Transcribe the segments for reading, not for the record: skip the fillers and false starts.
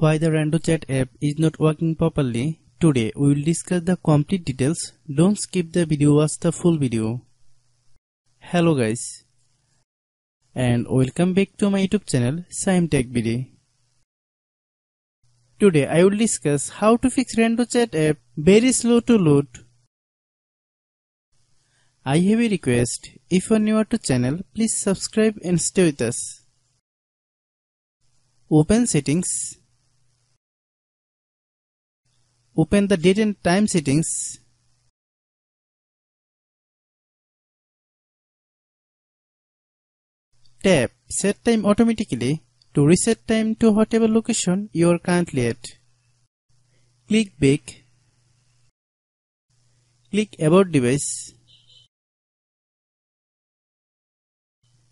Why the RandoChat app is not working properly. Today we will discuss the complete details. Don't skip the video, watch the full video. Hello guys, and welcome back to my YouTube channel Shaem Tech Video. Today I will discuss how to fix RandoChat app very slow to load. I have a request. If you are new to channel, please subscribe and stay with us. Open settings. Open the date and time settings. Tap Set Time Automatically to reset time to whatever location you are currently at. Click Back. Click About Device.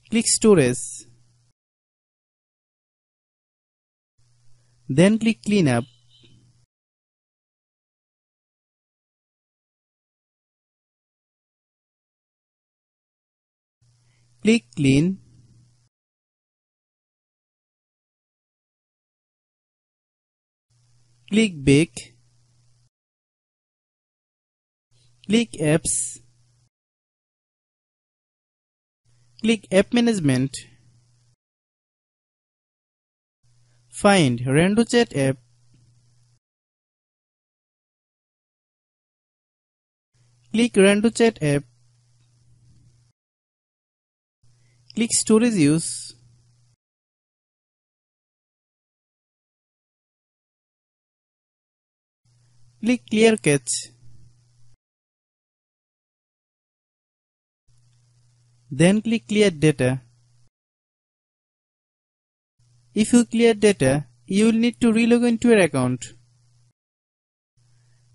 Click Storage. Then click Cleanup. Click Clean. Click Back. Click Apps. Click App Management. Find RandoChat app. Click RandoChat app. Click Storage Use. Click Clear Cache. Then click Clear Data. If you clear data, you will need to relog into your account.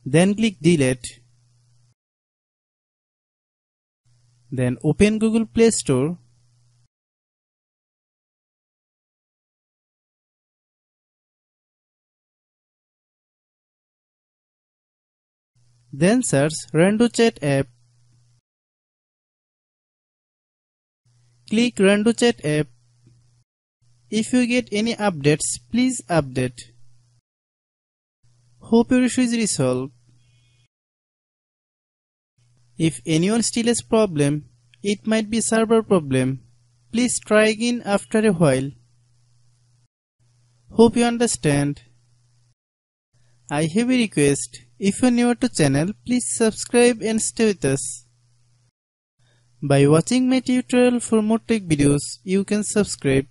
Then click Delete. Then open Google Play Store. Then search RandoChat app. Click RandoChat app. If you get any updates, please update. Hope your issue is resolved. If anyone still has problem, it might be server problem. Please try again after a while. Hope you understand. I have a request. If you are new to channel, please subscribe and stay with us. By watching my tutorial for more tech videos, you can subscribe.